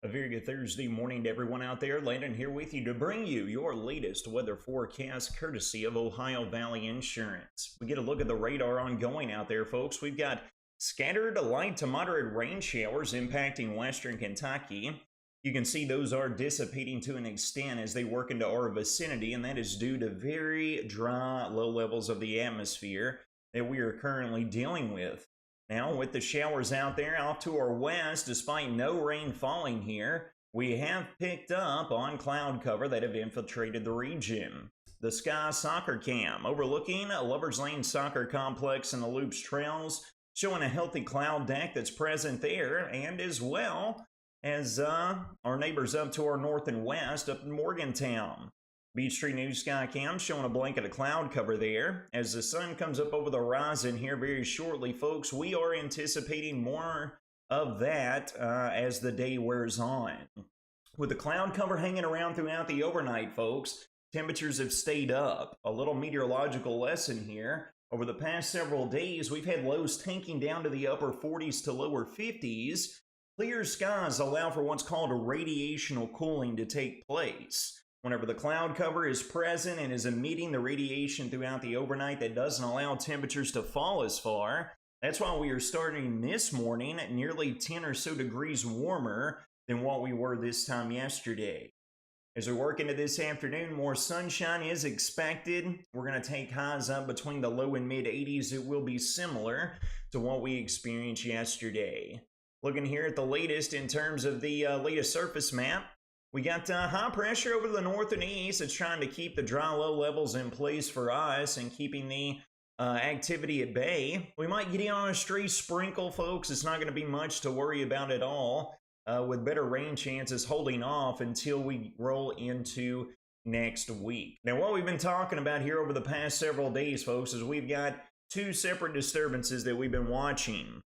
A very good Thursday morning to everyone out there. Landon here with you to bring you your latest weather forecast courtesy of Ohio Valley Insurance. We get a look at the radar ongoing out there, folks. We've got scattered light to moderate rain showers impacting western Kentucky. You can see those are dissipating to an extent as they work into our vicinity, and that is due to very dry low levels of the atmosphere that we are currently dealing with. Now, with the showers out there off to our west, despite no rain falling here, we have picked up on cloud cover that have infiltrated the region. The Sky Soccer Cam overlooking Lover's Lane Soccer Complex and the Loops Trails, showing a healthy cloud deck that's present there, and as well as our neighbors up to our north and west up in Morgantown. Beach Tree News Sky Cam showing a blanket of cloud cover there. As the sun comes up over the horizon here very shortly, folks, we are anticipating more of that as the day wears on. With the cloud cover hanging around throughout the overnight, folks, temperatures have stayed up. A little meteorological lesson here. Over the past several days, we've had lows tanking down to the upper 40s to lower 50s. Clear skies allow for what's called a radiational cooling to take place. Whenever the cloud cover is present and is emitting the radiation throughout the overnight, that doesn't allow temperatures to fall as far. That's why we are starting this morning at nearly 10 or so degrees warmer than what we were this time yesterday. As we work into this afternoon, more sunshine is expected. We're going to take highs up between the low and mid 80s. It will be similar to what we experienced yesterday. Looking here at the latest in terms of the latest surface map. We got high pressure over the north and east. It's trying to keep the dry low levels in place for us and keeping the activity at bay. We might get in on a stray sprinkle, folks. It's not going to be much to worry about at all, with better rain chances holding off until we roll into next week. Now, what we've been talking about here over the past several days, folks, is we've got two separate disturbances that we've been watching.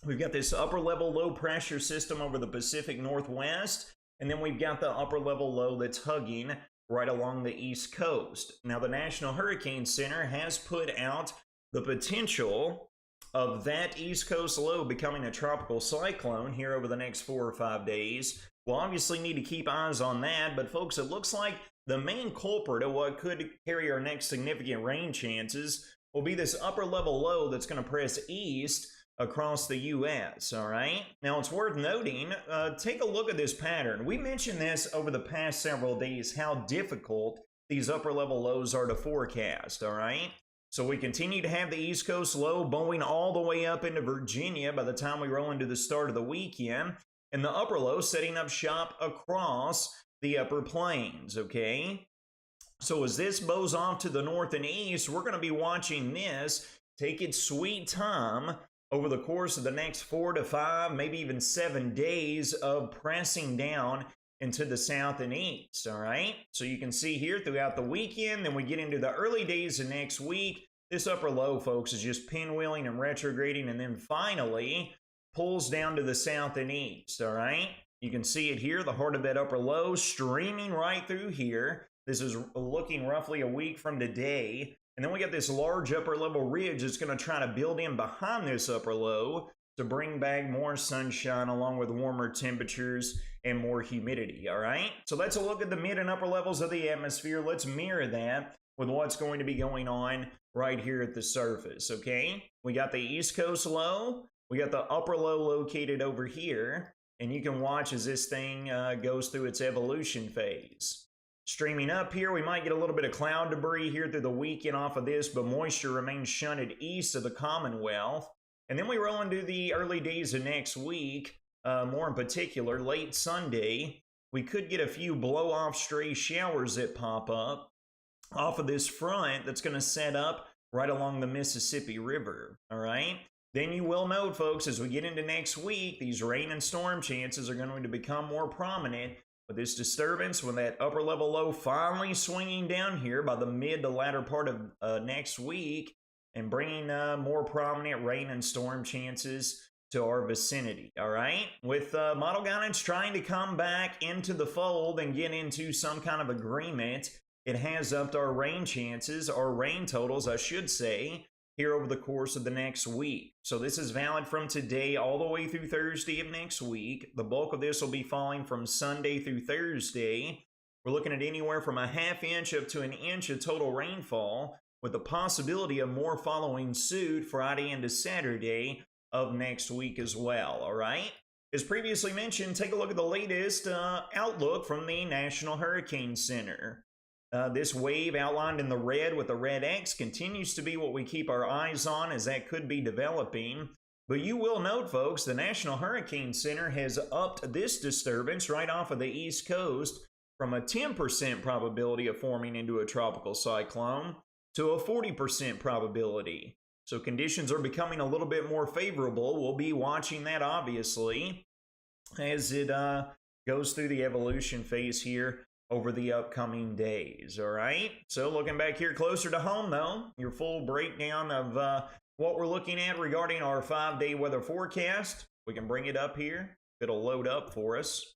We've got this upper level low pressure system over the Pacific Northwest. And then we've got the upper level low that's hugging right along the East Coast. Now, the National Hurricane Center has put out the potential of that East Coast low becoming a tropical cyclone here over the next 4 or 5 days. We'll obviously need to keep eyes on that, but folks, it looks like the main culprit of what could carry our next significant rain chances will be this upper level low that's going to press east across the U.S., all right? Now, it's worth noting, take a look at this pattern. We mentioned this over the past several days, how difficult these upper-level lows are to forecast, all right? So we continue to have the East Coast low bowing all the way up into Virginia by the time we roll into the start of the weekend, and the upper low setting up shop across the upper plains, okay? So as this bows off to the north and east, we're going to be watching this take its sweet time over the course of the next 4 to 5, maybe even 7 days of pressing down into the south and east, all right? So you can see here throughout the weekend, then we get into the early days of next week, this upper low, folks, is just pinwheeling and retrograding, and then finally pulls down to the south and east, all right? You can see it here, the heart of that upper low streaming right through here. This is looking roughly a week from today. And then we got this large upper level ridge that's going to try to build in behind this upper low to bring back more sunshine along with warmer temperatures and more humidity, all right? So let's look at the mid and upper levels of the atmosphere. Let's mirror that with what's going to be going on right here at the surface, okay? We got the East Coast low. We got the upper low located over here. And you can watch as this thing goes through its evolution phase. Streaming up here, we might get a little bit of cloud debris here through the weekend off of this, but moisture remains shunted east of the Commonwealth. And then we roll into the early days of next week, more in particular, late Sunday. We could get a few blow-off stray showers that pop up off of this front that's going to set up right along the Mississippi River, all right? Then you will note, folks, as we get into next week, these rain and storm chances are going to become more prominent with this disturbance, when that upper level low finally swinging down here by the mid to latter part of next week and bringing more prominent rain and storm chances to our vicinity, all right? With model guidance trying to come back into the fold and get into some kind of agreement, it has upped our rain chances, our rain totals, I should say, here over the course of the next week. So this is valid from today all the way through Thursday of next week. The bulk of this will be falling from Sunday through Thursday. We're looking at anywhere from a ½ inch up to an inch of total rainfall, with the possibility of more following suit Friday into Saturday of next week as well, all right? As previously mentioned, take a look at the latest outlook from the National Hurricane Center. This wave outlined in the red with the red X continues to be what we keep our eyes on, as that could be developing. But you will note, folks, the National Hurricane Center has upped this disturbance right off of the East Coast from a 10% probability of forming into a tropical cyclone to a 40% probability. So conditions are becoming a little bit more favorable. We'll be watching that, obviously, as it goes through the evolution phase here over the upcoming days, all right? So looking back here closer to home, though, your full breakdown of what we're looking at regarding our 5-day weather forecast. We can bring it up here. It'll load up for us.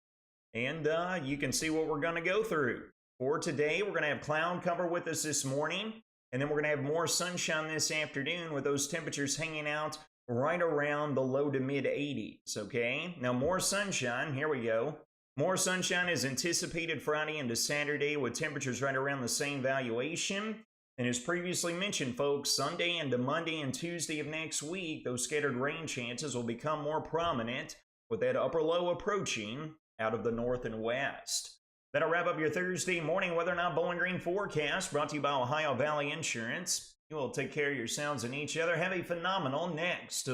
And you can see what we're going to go through. For today, we're going to have cloud cover with us this morning. And then we're going to have more sunshine this afternoon, with those temperatures hanging out right around the low to mid 80s, okay? Now, more sunshine. Here we go. More sunshine is anticipated Friday into Saturday, with temperatures right around the same valuation. And as previously mentioned, folks, Sunday into Monday and Tuesday of next week, those scattered rain chances will become more prominent, with that upper low approaching out of the north and west. That'll wrap up your Thursday morning Weather Now Bowling Green forecast, brought to you by Ohio Valley Insurance. You will take care of yourselves and each other. Have a phenomenal next